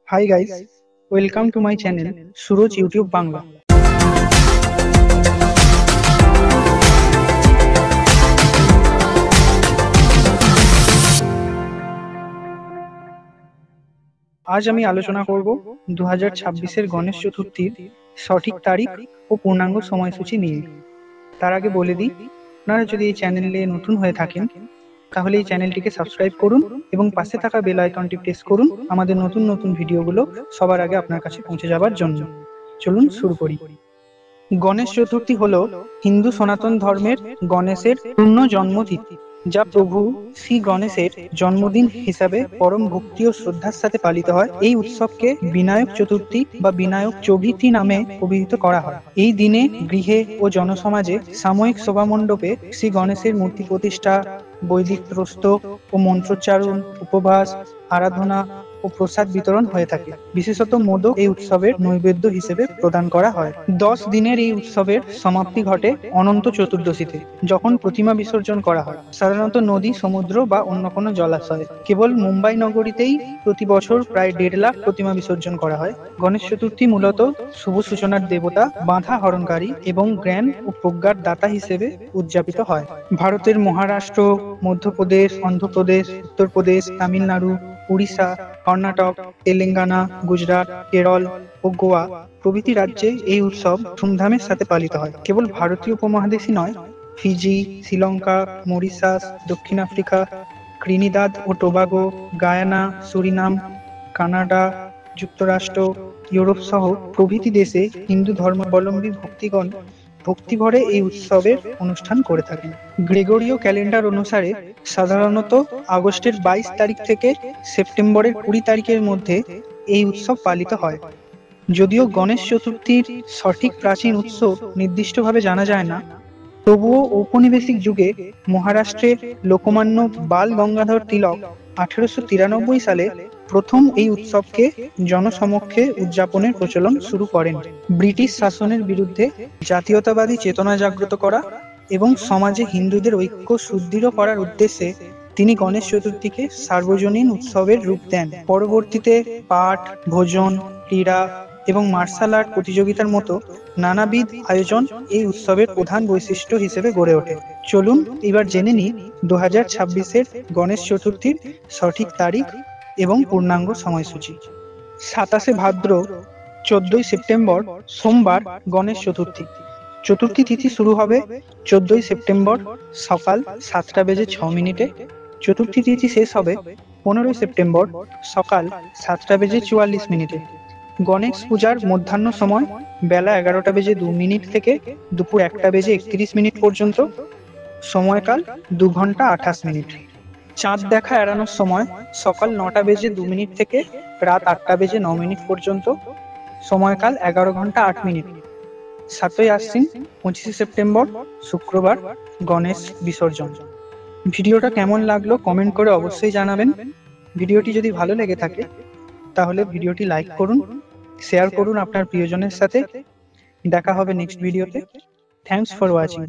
Hi guys, welcome to my channel Suroj YouTube Bangla. আজ আমি আলোচনা করব 2026-এর গণেশ চতুর্থীর সঠিক তারিখ ও পূর্ণাঙ্গ সময়সূচি নিয়ে। তার আগে বলে দিই, আপনারা যদি এই চ্যানেলে নতুন হয়ে থাকেন তাহলে এই চ্যানেলটিকে সাবস্ক্রাইব করুন এবং পাশে থাকা বেল আইকনটি প্রেস করুন আমাদের নতুন নতুন ভিডিওগুলো সবার আগে আপনার কাছে পৌঁছে যাওয়ার জন্য। চলুন শুরু করি। গণেশ চতুর্থী হলো হিন্দু সনাতন ধর্মের গণেশের পূর্ণ জন্মতিথি, যা প্রভু শ্রী গণেশের জন্মদিন হিসাবে পরম ভক্তি ও শ্রদ্ধার সাথে পালিত হয়। এই উৎসবকে বিনায়ক চতুর্থী বা বিনায়ক চৌথী নামে অভিহিত করা হয়। এই দিনে গৃহে ও জনসমাজে সাময়িক সভামণ্ডপে শ্রী গণেশের মূর্তি প্রতিষ্ঠা, বৈদিক প্রস্ত ও মন্ত্রোচ্চারণ, উপবাস, আরাধনা ও প্রসাদ বিতরণ হয়ে থাকে। বিশেষত মোদক এই উৎসবের নৈবেদ্য হিসেবে প্রদান করা হয়। 10 দিনের এই উৎসবের সমাপ্তি ঘটে অনন্ত চতুর্দশীতে, যখন প্রতিমা বিসর্জন করা হয়, সাধারণত নদী, সমুদ্র বা অন্য কোনো জলাশয়ে। কেবল মুম্বাই নগরীতেই প্রতি বছর প্রায় 1.5 লাখ প্রতিমা বিসর্জন করা হয়। গণেশ চতুর্থী মূলত শুভ সূচনার দেবতা, বাধা হরণকারী এবং জ্ঞান ও প্রজ্ঞার দাতা হিসেবে উদযাপিত হয়। ভারতের মহারাষ্ট্র, মধ্যপ্রদেশ, অন্ধ্রপ্রদেশ, উত্তরপ্রদেশ, তামিলনাড়ু, উড়িষ্যা, কর্ণাটক, তেলেঙ্গানা, গুজরাট, কেরল ও গোয়া প্রভৃতি রাজ্যে এই উৎসব ধুমধামের সাথে পালিত হয়। কেবল ভারতীয় উপমহাদেশই নয়, ফিজি, শ্রীলঙ্কা, মরিশাস, দক্ষিণ আফ্রিকা, ত্রিনিদাদ ও টোবাগো, গায়ানা, সুরিনাম, কানাডা, যুক্তরাষ্ট্র, ইউরোপ সহ প্রভৃতি দেশে হিন্দু ধর্মাবলম্বী ভক্তিগণ ভক্তিভরে এই উৎসবের অনুষ্ঠান করে থাকেন। গ্রেগরীয় ক্যালেন্ডার অনুসারে সাধারণত আগস্টের 22 তারিখ থেকে সেপ্টেম্বরের 20 তারিখের মধ্যে এই উৎসব পালিত হয়। যদিও গণেশ চতুর্থীর সঠিক প্রাচীন উৎস নির্দিষ্টভাবে জানা যায় না, তবুও ঔপনিবেশিক যুগে মহারাষ্ট্রের লোকমান্য বাল গঙ্গাধর তিলক 1893 সালে প্রথম এই উৎসবকে জনসমক্ষে উদযাপনের প্রচলন শুরু করেন। ব্রিটিশ শাসনের বিরুদ্ধে জাতীয়তাবাদী চেতনা জাগ্রত করা এবং সমাজে হিন্দুদের ঐক্য সুদৃঢ় করার উদ্দেশ্যে তিনি গণেশ চতুর্থীকে সার্বজনীন উৎসবের রূপ দেন। পরবর্তীতে পাঠ, ভোজন, ক্রীড়া এবং মার্শাল আর্ট প্রতিযোগিতার মতো নানাবিধ আয়োজন এই উৎসবের প্রধান বৈশিষ্ট্য হিসেবে গড়ে ওঠে। চলুন এবার জেনে নিই 2026-এর গণেশ চতুর্থীর সঠিক তারিখ এবং পূর্ণাঙ্গ সময়সূচি। 27শে ভাদ্র, 14ই সেপ্টেম্বর সোমবার গণেশ চতুর্থী। চতুর্থী তিথি শুরু হবে 14ই সেপ্টেম্বর সকাল 7:06। চতুর্থী তিথি শেষ হবে 15ই সেপ্টেম্বর সকাল 7:44। গণেশ পূজার মধ্যাহ্ন সময় বেলা 11:02 থেকে দুপুর 1:31 পর্যন্ত, সময়কাল 2 ঘন্টা 28 মিনিট। চাঁদ দেখা এড়ানোর সময় সকাল 9:02 থেকে রাত 8:09 পর্যন্ত, সময়কাল 11 ঘন্টা 8 মিনিট। 7ই আশ্বিন, 25শে সেপ্টেম্বর শুক্রবার গণেশ বিসর্জন। ভিডিওটা কেমন লাগলো কমেন্ট করে অবশ্যই জানাবেন। ভিডিওটি যদি ভালো লেগে থাকে তাহলে ভিডিওটি লাইক করুন, শেয়ার করুন আপনার প্রিয়জনের সাথে। দেখা হবে নেক্সট ভিডিওতে। Thanks for watching.